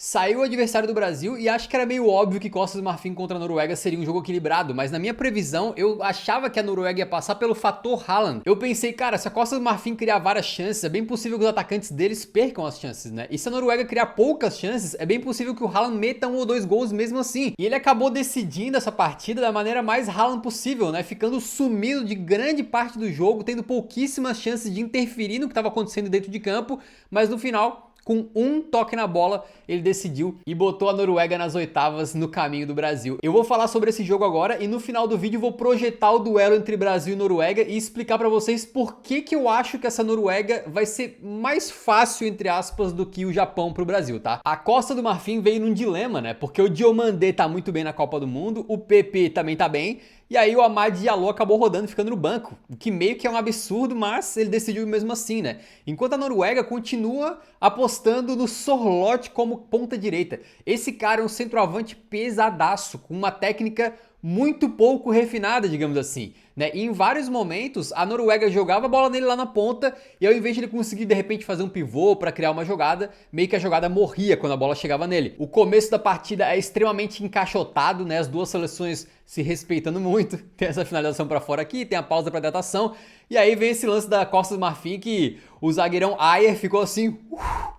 Saiu o adversário do Brasil e acho que era meio óbvio que Costa do Marfim contra a Noruega seria um jogo equilibrado, mas na minha previsão eu achava que a Noruega ia passar pelo fator Haaland. Eu pensei, cara, se a Costa do Marfim criar várias chances, é bem possível que os atacantes deles percam as chances, né? E se a Noruega criar poucas chances, é bem possível que o Haaland meta 1 ou 2 gols mesmo assim. E ele acabou decidindo essa partida da maneira mais Haaland possível, né? Ficando sumido de grande parte do jogo, tendo pouquíssimas chances de interferir no que estava acontecendo dentro de campo, mas no final, com um toque na bola, ele decidiu e botou a Noruega nas oitavas no caminho do Brasil. Eu vou falar sobre esse jogo agora e no final do vídeo vou projetar o duelo entre Brasil e Noruega e explicar pra vocês por que eu acho que essa Noruega vai ser mais fácil, entre aspas, do que o Japão pro Brasil, tá? A Costa do Marfim veio num dilema, né? Porque o Diomandé tá muito bem na Copa do Mundo, o PP também tá bem, e aí o Amad Diallo acabou rodando e ficando no banco, o que meio que é um absurdo, mas ele decidiu mesmo assim, né? Enquanto a Noruega continua apostando no Sorloth como ponta direita. Esse cara é um centroavante pesadaço, com uma técnica muito pouco refinada, digamos assim, né? E em vários momentos a Noruega jogava a bola nele lá na ponta e ao invés de ele conseguir de repente fazer um pivô para criar uma jogada, meio que a jogada morria quando a bola chegava nele. O começo da partida é extremamente encaixotado, né? As duas seleções se respeitando muito. Tem essa finalização para fora aqui, tem a pausa para hidratação. E aí vem esse lance da Costa do Marfim que o zagueirão Ayer ficou assim,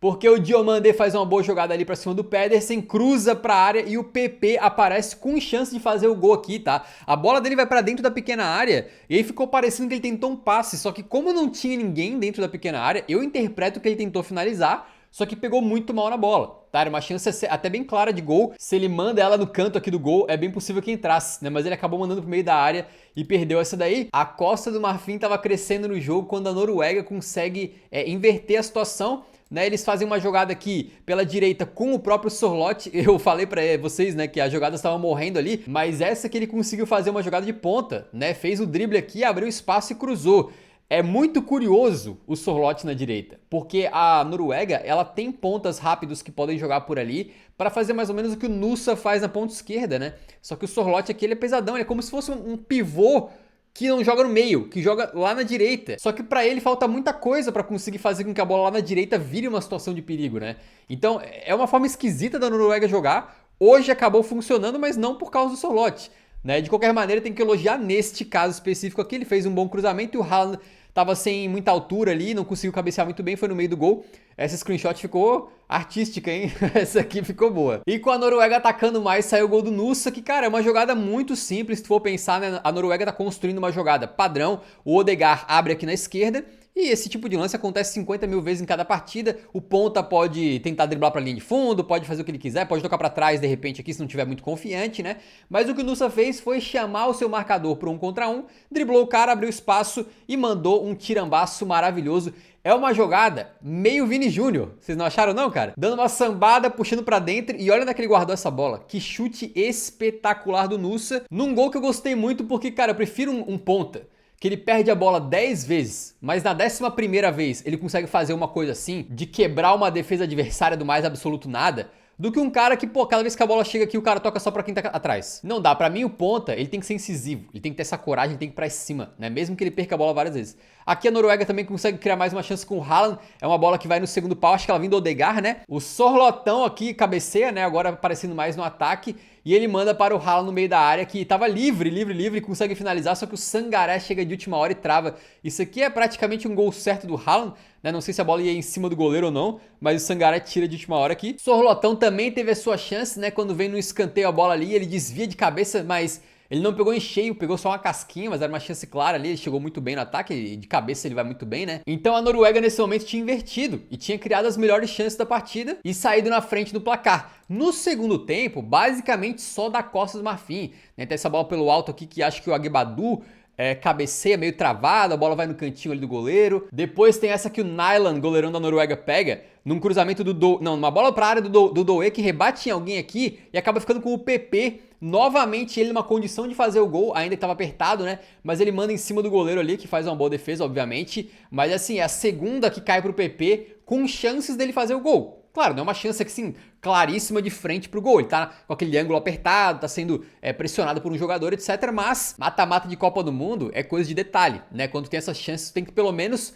porque o Diomandé faz uma boa jogada ali pra cima do Pedersen, cruza pra área e o PP aparece com chance de fazer o gol aqui, tá? A bola dele vai pra dentro da pequena área e aí ficou parecendo que ele tentou um passe, só que como não tinha ninguém dentro da pequena área, eu interpreto que ele tentou finalizar, só que pegou muito mal na bola, tá? Era uma chance até bem clara de gol. Se ele manda ela no canto aqui do gol, é bem possível que entrasse, né? Mas ele acabou mandando pro meio da área e perdeu essa daí. A Costa do Marfim tava crescendo no jogo quando a Noruega consegue inverter a situação, né? Eles fazem uma jogada aqui pela direita com o próprio Sorloth. Eu falei pra vocês, né, que as jogadas estavam morrendo ali, mas essa que ele conseguiu fazer uma jogada de ponta, né? Fez o drible aqui, abriu espaço e cruzou. É muito curioso o Sorloth na direita, porque a Noruega, ela tem pontas rápidos que podem jogar por ali para fazer mais ou menos o que o Nusa faz na ponta esquerda, né? Só que o Sorloth aqui, ele é pesadão, ele é como se fosse um pivô que não joga no meio, que joga lá na direita. Só que para ele falta muita coisa para conseguir fazer com que a bola lá na direita vire uma situação de perigo, né? Então, é uma forma esquisita da Noruega jogar. Hoje acabou funcionando, mas não por causa do Sorloth, né? De qualquer maneira, tem que elogiar neste caso específico aqui. Ele fez um bom cruzamento e o Haaland tava sem muita altura ali, não conseguiu cabecear muito bem, foi no meio do gol. Essa screenshot ficou artística, hein? Essa aqui ficou boa. E com a Noruega atacando mais, saiu o gol do Nusa, que, cara, é uma jogada muito simples. Se tu for pensar, né? A Noruega tá construindo uma jogada padrão. O Odegaard abre aqui na esquerda. E esse tipo de lance acontece 50 mil vezes em cada partida. O ponta pode tentar driblar pra linha de fundo, pode fazer o que ele quiser, pode tocar pra trás de repente aqui se não tiver muito confiante, né? Mas o que o Nusa fez foi chamar o seu marcador pro 1 contra 1, driblou o cara, abriu espaço e mandou um tirambaço maravilhoso. É uma jogada meio Vini Júnior, vocês não acharam não, cara? Dando uma sambada, puxando pra dentro e olha onde é que ele guardou essa bola. Que chute espetacular do Nusa, num gol que eu gostei muito porque, cara, eu prefiro um ponta que ele perde a bola 10 vezes, mas na 11ª vez ele consegue fazer uma coisa assim, de quebrar uma defesa adversária do mais absoluto nada, do que um cara que, pô, cada vez que a bola chega aqui, o cara toca só pra quem tá atrás. Não dá, pra mim o ponta, ele tem que ser incisivo, ele tem que ter essa coragem, ele tem que ir pra cima, né, mesmo que ele perca a bola várias vezes. Aqui a Noruega também consegue criar mais uma chance com o Haaland, é uma bola que vai no segundo pau, acho que ela vem do Odegaard, né, o Sorlotão aqui cabeceia, né, agora aparecendo mais no ataque, e ele manda para o Haaland no meio da área, que tava livre, consegue finalizar, só que o Sangaré chega de última hora e trava. Isso aqui é praticamente um gol certo do Haaland, né? Não sei se a bola ia em cima do goleiro ou não, mas o Sangaré tira de última hora aqui. Sorlotão também teve a sua chance, né? Quando vem no escanteio a bola ali, ele desvia de cabeça, mas ele não pegou em cheio, pegou só uma casquinha, mas era uma chance clara ali, ele chegou muito bem no ataque, e de cabeça ele vai muito bem, né? Então a Noruega nesse momento tinha invertido e tinha criado as melhores chances da partida e saído na frente do placar. No segundo tempo, basicamente só da Costa do Marfim, né? Tem essa bola pelo alto aqui que acho que o Agbadu cabeceia meio travado, a bola vai no cantinho ali do goleiro. Depois tem essa que o Nyland, goleirão da Noruega, pega num cruzamento numa bola pra área do Doe que rebate em alguém aqui e acaba ficando com o PP. Novamente ele numa condição de fazer o gol, ainda que estava apertado, né? Mas ele manda em cima do goleiro ali, que faz uma boa defesa, obviamente. Mas assim, é a segunda que cai pro PP com chances dele fazer o gol. Claro, não é uma chance assim, claríssima de frente pro gol. Ele tá com aquele ângulo apertado, tá sendo pressionado por um jogador, etc. Mas mata-mata de Copa do Mundo é coisa de detalhe, né? Quando tem essas chances, tem que pelo menos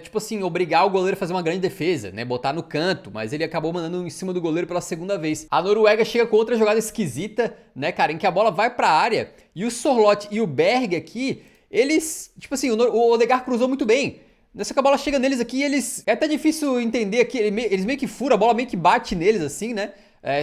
tipo assim, obrigar o goleiro a fazer uma grande defesa, né? Botar no canto, mas ele acabou mandando em cima do goleiro pela segunda vez. A Noruega chega com outra jogada esquisita, né, cara, em que a bola vai pra área e o Sorloth e o Berg aqui, eles, tipo assim, o Odegaard cruzou muito bem. Nessa que a bola chega neles aqui, eles... É até difícil entender aqui, eles meio que furam, a bola meio que bate neles assim, né?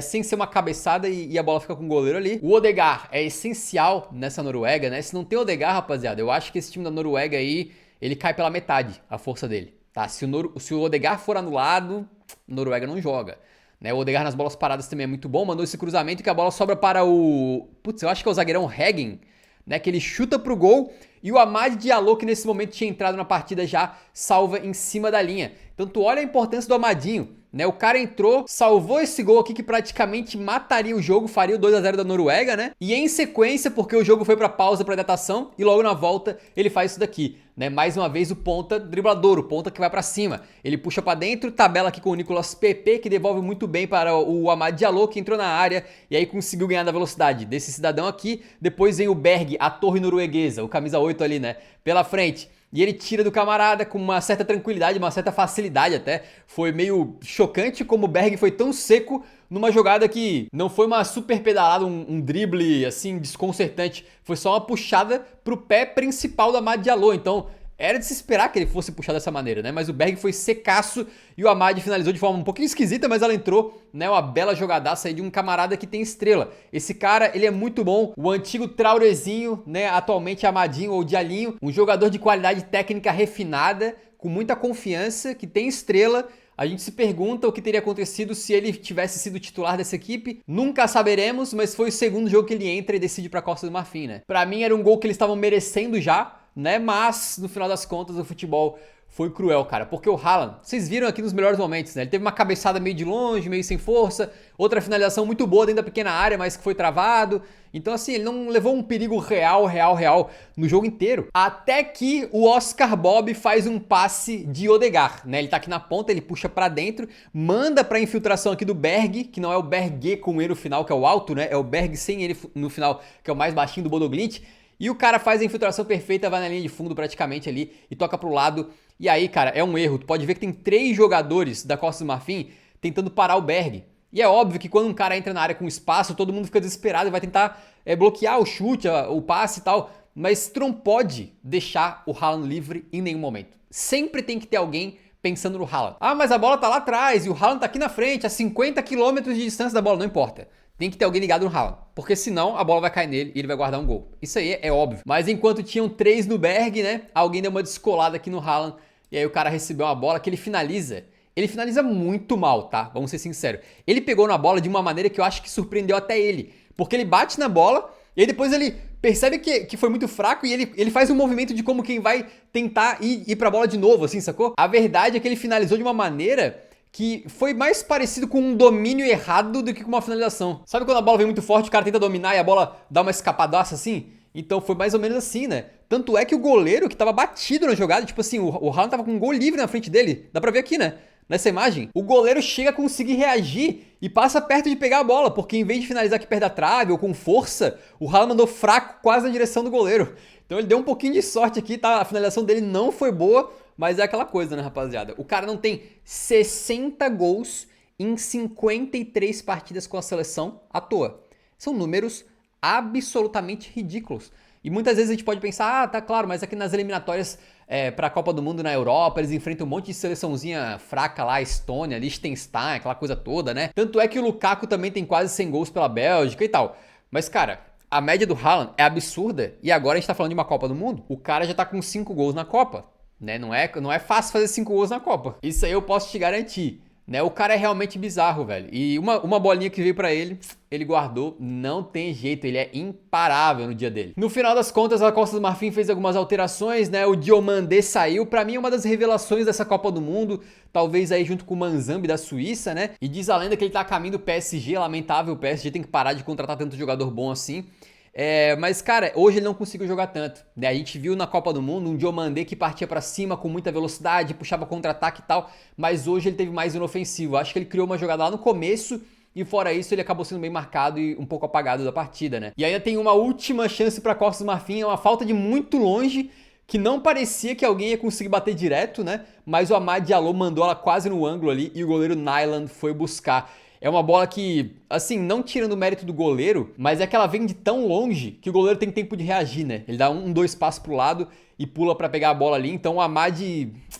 Sem ser uma cabeçada e a bola fica com o goleiro ali. O Odegaard é essencial nessa Noruega, né? Se não tem Odegaard, rapaziada, eu acho que esse time da Noruega aí, ele cai pela metade, a força dele, tá? Se o Odegaard for anulado, a Noruega não joga. Né? O Odegaard nas bolas paradas também é muito bom, mandou esse cruzamento que a bola sobra para o... Putz, eu acho que é o zagueirão Heggen, né? Que ele chuta pro gol e o Amad Diallo, que nesse momento tinha entrado na partida já, salva em cima da linha. Então tu olha a importância do Amadinho, né? O cara entrou, salvou esse gol aqui que praticamente mataria o jogo, faria o 2 a 0 da Noruega, né? E em sequência, porque o jogo foi pra pausa, pra hidratação, e logo na volta ele faz isso daqui, né? Mais uma vez o ponta driblador, o ponta que vai pra cima. Ele puxa pra dentro, tabela aqui com o Nicolas Pepe, que devolve muito bem para o Amad Diallo, que entrou na área e aí conseguiu ganhar da velocidade desse cidadão aqui. Depois vem o Berg, a torre norueguesa, o camisa 8 ali, né? Pela frente. E ele tira do camarada com uma certa tranquilidade, uma certa facilidade até. Foi meio chocante como o Berg foi tão seco numa jogada que não foi uma super pedalada, um drible assim desconcertante. Foi só uma puxada pro pé principal da Amad Diallo. Então era de se esperar que ele fosse puxar dessa maneira, né? Mas o Berg foi secaço e o Amad finalizou de forma um pouquinho esquisita, mas ela entrou, né? Uma bela jogadaça aí de um camarada que tem estrela. Esse cara, ele é muito bom. O antigo Traurezinho, né? Atualmente Amadinho ou Dialinho. Um jogador de qualidade técnica refinada, com muita confiança, que tem estrela. A gente se pergunta o que teria acontecido se ele tivesse sido titular dessa equipe. Nunca saberemos, mas foi o segundo jogo que ele entra e decide pra Costa do Marfim, né? Pra mim era um gol que eles estavam merecendo já, né? Mas, no final das contas, o futebol foi cruel, cara. Porque o Haaland, vocês viram aqui nos melhores momentos, né? Ele teve uma cabeçada meio de longe, meio sem força. Outra finalização muito boa dentro da pequena área, mas que foi travado. Então, assim, ele não levou um perigo real no jogo inteiro. Até que o Oscar Bob faz um passe de Odegaard, né? Ele tá aqui na ponta, ele puxa pra dentro, manda pra infiltração aqui do Berg, que não é o Berg com ele no final, que é o alto, né? É o Berg sem ele no final, que é o mais baixinho do Bodo Glimt. E o cara faz a infiltração perfeita, vai na linha de fundo praticamente ali e toca pro lado. E aí, cara, é um erro. Tu pode ver que tem 3 jogadores da Costa do Marfim tentando parar o Berg. E é óbvio que quando um cara entra na área com espaço, todo mundo fica desesperado e vai tentar bloquear o chute, o passe e tal. Mas tu não pode deixar o Haaland livre em nenhum momento. Sempre tem que ter alguém pensando no Haaland. Ah, mas a bola tá lá atrás e o Haaland tá aqui na frente, a 50 km de distância da bola. Não importa. Tem que ter alguém ligado no Haaland, porque senão a bola vai cair nele e ele vai guardar um gol. Isso aí é óbvio. Mas enquanto tinham 3 no Berg, né, alguém deu uma descolada aqui no Haaland e aí o cara recebeu uma bola que ele finaliza. Ele finaliza muito mal, tá? Vamos ser sinceros. Ele pegou na bola de uma maneira que eu acho que surpreendeu até ele, porque ele bate na bola e aí depois ele percebe que foi muito fraco e ele faz um movimento de como quem vai tentar ir pra bola de novo, assim, sacou? A verdade é que ele finalizou de uma maneira que foi mais parecido com um domínio errado do que com uma finalização. Sabe quando a bola vem muito forte, o cara tenta dominar e a bola dá uma escapadaça assim? Então foi mais ou menos assim, né? Tanto é que o goleiro que tava batido na jogada, tipo assim, o Haaland tava com um gol livre na frente dele. Dá pra ver aqui, né? Nessa imagem. O goleiro chega a conseguir reagir e passa perto de pegar a bola, porque em vez de finalizar aqui perto da trave ou com força, o Haaland mandou fraco quase na direção do goleiro. Então ele deu um pouquinho de sorte aqui, tá? A finalização dele não foi boa, mas é aquela coisa, né, rapaziada? O cara não tem 60 gols em 53 partidas com a seleção à toa. São números absolutamente ridículos. E muitas vezes a gente pode pensar, ah, tá claro, mas aqui nas eliminatórias pra Copa do Mundo na Europa, eles enfrentam um monte de seleçãozinha fraca lá, Estônia, Liechtenstein, aquela coisa toda, né? Tanto é que o Lukaku também tem quase 100 gols pela Bélgica e tal. Mas, cara, a média do Haaland é absurda e agora a gente tá falando de uma Copa do Mundo. O cara já tá com 5 gols na Copa, né? Não é fácil fazer 5 gols na Copa. Isso aí eu posso te garantir. Né, o cara é realmente bizarro, velho. E uma bolinha que veio pra ele, ele guardou. Não tem jeito, ele é imparável no dia dele. No final das contas, a Costa do Marfim fez algumas alterações, né? O Diomandé saiu. Pra mim é uma das revelações dessa Copa do Mundo. Talvez aí junto com o Manzambi da Suíça, né? E diz a lenda que ele tá a caminho do PSG. Lamentável, o PSG tem que parar de contratar tanto jogador bom assim. Mas, cara, hoje ele não conseguiu jogar tanto, né? A gente viu na Copa do Mundo um Diomandé que partia pra cima com muita velocidade, puxava contra-ataque e tal, mas hoje ele teve mais inofensivo. Acho que ele criou uma jogada lá no começo e fora isso ele acabou sendo bem marcado e um pouco apagado da partida, né? E ainda tem uma última chance pra Costa do Marfim, é uma falta de muito longe que não parecia que alguém ia conseguir bater direto, né? Mas o Amad Diallo mandou ela quase no ângulo ali e o goleiro Nyland foi buscar. É uma bola que, assim, não tirando o mérito do goleiro, mas é que ela vem de tão longe que o goleiro tem tempo de reagir, né? Ele dá dois passos pro lado e pula pra pegar a bola ali. Então o Amad,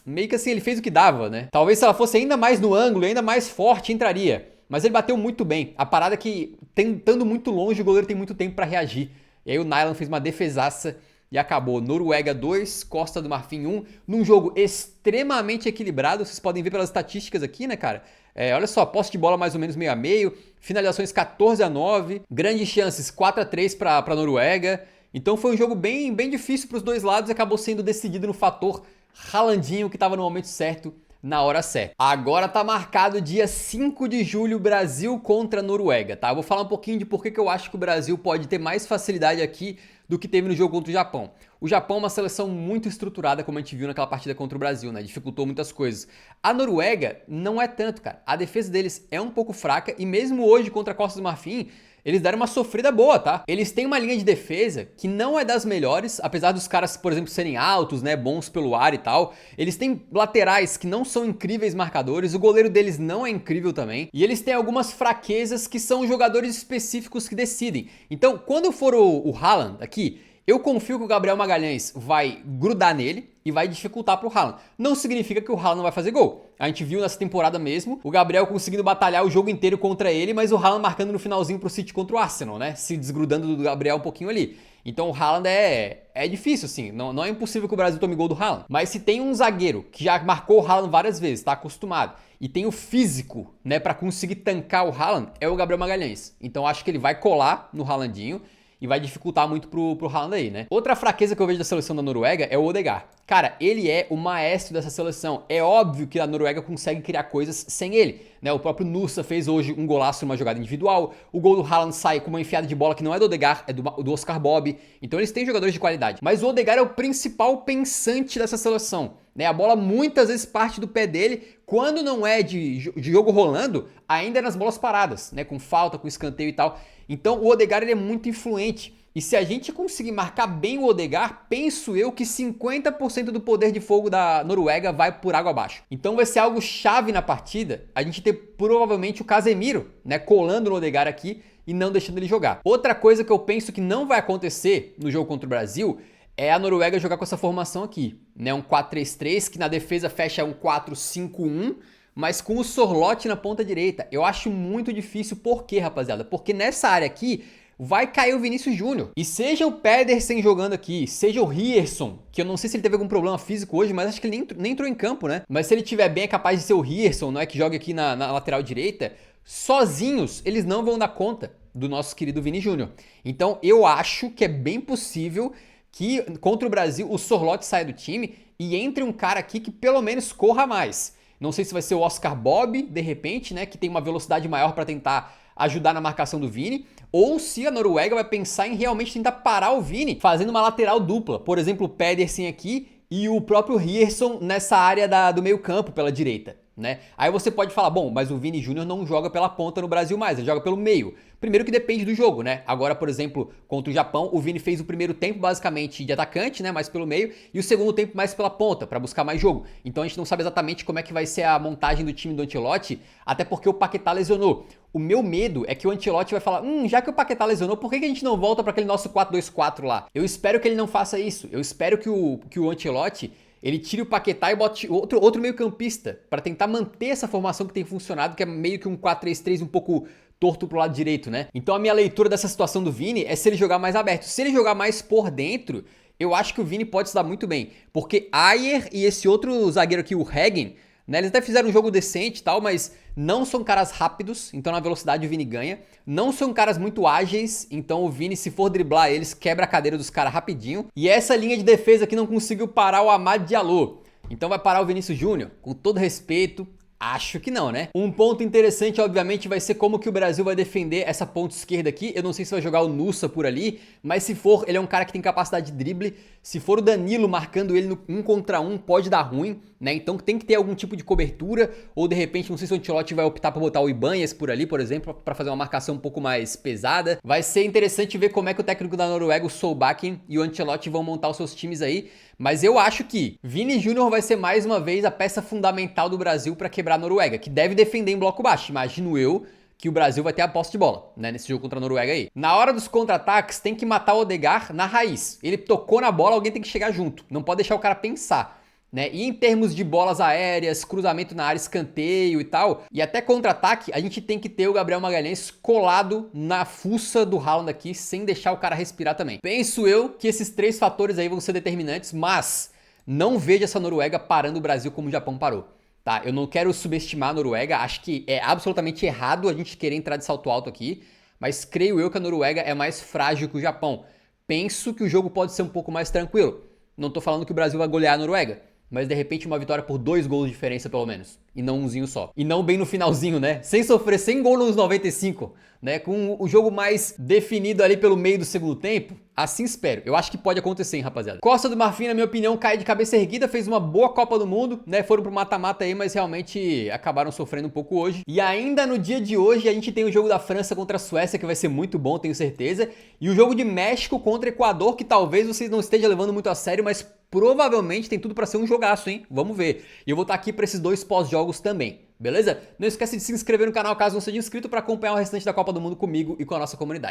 meio que assim, ele fez o que dava, né? Talvez se ela fosse ainda mais no ângulo, ainda mais forte, entraria. Mas ele bateu muito bem. A parada é que, tentando muito longe, o goleiro tem muito tempo pra reagir. E aí o Nyland fez uma defesaça e acabou. Noruega 2, Costa do Marfim 1, num jogo extremamente equilibrado. Vocês podem ver pelas estatísticas aqui, né, cara? Olha só, posse de bola mais ou menos meio a meio, finalizações 14-9, grandes chances 4-3 para a Noruega. Então foi um jogo bem difícil para os dois lados e acabou sendo decidido no fator Haalandinho, que estava no momento certo, na hora certa. Agora tá marcado dia 5 de julho, Brasil contra a Noruega, tá? Eu vou falar um pouquinho de por que eu acho que o Brasil pode ter mais facilidade aqui do que teve no jogo contra o Japão. O Japão é uma seleção muito estruturada, como a gente viu naquela partida contra o Brasil, né? Dificultou muitas coisas. A Noruega não é tanto, cara. A defesa deles é um pouco fraca e mesmo hoje contra a Costa do Marfim, eles deram uma sofrida boa, tá? Eles têm uma linha de defesa que não é das melhores, apesar dos caras, por exemplo, serem altos, né, bons pelo ar e tal. Eles têm laterais que não são incríveis marcadores, o goleiro deles não é incrível também. E eles têm algumas fraquezas que são jogadores específicos que decidem. Então, quando for o Haaland aqui, eu confio que o Gabriel Magalhães vai grudar nele e vai dificultar pro Haaland. Não significa que o Haaland não vai fazer gol. A gente viu nessa temporada mesmo o Gabriel conseguindo batalhar o jogo inteiro contra ele, mas o Haaland marcando no finalzinho pro City contra o Arsenal, né? Se desgrudando do Gabriel um pouquinho ali. Então o Haaland é difícil, assim. Não é impossível que o Brasil tome gol do Haaland. Mas se tem um zagueiro que já marcou o Haaland várias vezes, tá acostumado, e tem o físico, né, pra conseguir tancar o Haaland, é o Gabriel Magalhães. Então acho que ele vai colar no Haalandinho e vai dificultar muito pro Haaland aí, né? Outra fraqueza que eu vejo da seleção da Noruega é o Odegaard. Cara, ele é o maestro dessa seleção. É óbvio que a Noruega consegue criar coisas sem ele, né? O próprio Nusa fez hoje um golaço numa jogada individual. O gol do Haaland sai com uma enfiada de bola que não é do Odegaard, é do Oscar Bob. Então eles têm jogadores de qualidade. Mas o Odegaard é o principal pensante dessa seleção, né? A bola muitas vezes parte do pé dele. Quando não é de jogo rolando, ainda é nas bolas paradas, né? Com falta, com escanteio e tal. Então o Odegaard ele é muito influente. E se a gente conseguir marcar bem o Odegaard, penso eu que 50% do poder de fogo da Noruega vai por água abaixo. Então vai ser algo chave na partida, a gente ter provavelmente o Casemiro, né, colando no Odegaard aqui e não deixando ele jogar. Outra coisa que eu penso que não vai acontecer no jogo contra o Brasil é a Noruega jogar com essa formação aqui, né, um 4-3-3 que na defesa fecha um 4-5-1, mas com o Sorloth na ponta direita. Eu acho muito difícil. Por quê, rapaziada? Porque nessa área aqui vai cair o Vinícius Júnior. E seja o Pedersen jogando aqui, seja o Rierson, que eu não sei se ele teve algum problema físico hoje, mas acho que ele nem entrou em campo, né? Mas se ele tiver bem, é capaz de ser o Rierson, não é, que joga aqui na lateral direita. Sozinhos, eles não vão dar conta do nosso querido Vini Júnior. Então eu acho que é bem possível que contra o Brasil o Sorloth saia do time e entre um cara aqui que pelo menos corra mais. Não sei se vai ser o Oscar Bob, de repente, né, que tem uma velocidade maior para tentar ajudar na marcação do Vini, ou se a Noruega vai pensar em realmente tentar parar o Vini, fazendo uma lateral dupla. Por exemplo, o Pedersen aqui e o próprio Rierson nessa área do meio campo pela direita, né? Aí você pode falar, bom, mas o Vini Júnior não joga pela ponta no Brasil mais, ele joga pelo meio. Primeiro que depende do jogo, né? Agora, por exemplo, contra o Japão, o Vini fez o primeiro tempo basicamente de atacante, né? Mais pelo meio, e o segundo tempo mais pela ponta, para buscar mais jogo. Então a gente não sabe exatamente como é que vai ser a montagem do time do Ancelotti, até porque o Paquetá lesionou. O meu medo é que o Ancelotti vai falar, já que o Paquetá lesionou, por que a gente não volta para aquele nosso 4-2-4 lá? Eu espero que ele não faça isso. Eu espero que o Ancelotti ele tire o Paquetá e bote outro meio campista para tentar manter essa formação que tem funcionado, que é meio que um 4-3-3 um pouco torto pro lado direito, né? Então a minha leitura dessa situação do Vini é se ele jogar mais aberto. Se ele jogar mais por dentro, eu acho que o Vini pode se dar muito bem. Porque Ajer e esse outro zagueiro aqui, o Heggen, né, eles até fizeram um jogo decente e tal, mas não são caras rápidos, então na velocidade o Vini ganha. Não são caras muito ágeis, então o Vini, se for driblar eles, quebra a cadeira dos caras rapidinho. E essa linha de defesa aqui não conseguiu parar o Amad Diallo. Então vai parar o Vinícius Júnior, com todo respeito. Acho que não, né? Um ponto interessante, obviamente, vai ser como que o Brasil vai defender essa ponta esquerda aqui. Eu não sei se vai jogar o Nussa por ali, mas se for, ele é um cara que tem capacidade de drible. Se for o Danilo marcando ele no 1 contra 1, pode dar ruim, né? Então tem que ter algum tipo de cobertura, ou de repente, não sei se o Ancelotti vai optar por botar o Ibanhas por ali, por exemplo, para fazer uma marcação um pouco mais pesada. Vai ser interessante ver como é que o técnico da Noruega, o Solbakken, e o Ancelotti vão montar os seus times aí. Mas eu acho que Vini Júnior vai ser mais uma vez a peça fundamental do Brasil para quebrar a Noruega, que deve defender em bloco baixo. Imagino eu que o Brasil vai ter a posse de bola, né, nesse jogo contra a Noruega aí. Na hora dos contra-ataques, tem que matar o Odegaard na raiz. Ele tocou na bola, alguém tem que chegar junto. Não pode deixar o cara pensar. Né? E em termos de bolas aéreas, cruzamento na área, escanteio e tal, e até contra-ataque, a gente tem que ter o Gabriel Magalhães colado na fuça do Haaland aqui, sem deixar o cara respirar também. Penso eu que esses 3 fatores aí vão ser determinantes, mas não vejo essa Noruega parando o Brasil como o Japão parou. Tá? Eu não quero subestimar a Noruega, acho que é absolutamente errado a gente querer entrar de salto alto aqui, mas creio eu que a Noruega é mais frágil que o Japão. Penso que o jogo pode ser um pouco mais tranquilo. Não tô falando que o Brasil vai golear a Noruega, mas de repente uma vitória por 2 gols de diferença pelo menos, e não umzinho só. E não bem no finalzinho, né? Sem sofrer, sem gol nos 95, né? Com o jogo mais definido ali pelo meio do segundo tempo. Assim espero. Eu acho que pode acontecer, hein, rapaziada. Costa do Marfim, na minha opinião, cai de cabeça erguida, fez uma boa Copa do Mundo, né? Foram pro mata-mata aí, mas realmente acabaram sofrendo um pouco hoje. E ainda no dia de hoje, a gente tem o jogo da França contra a Suécia, que vai ser muito bom, tenho certeza. E o jogo de México contra Equador, que talvez você não esteja levando muito a sério, mas provavelmente tem tudo pra ser um jogaço, hein? Vamos ver. E eu vou estar aqui pra esses 2 pós-jogos também, beleza? Não esquece de se inscrever no canal caso não seja inscrito pra acompanhar o restante da Copa do Mundo comigo e com a nossa comunidade.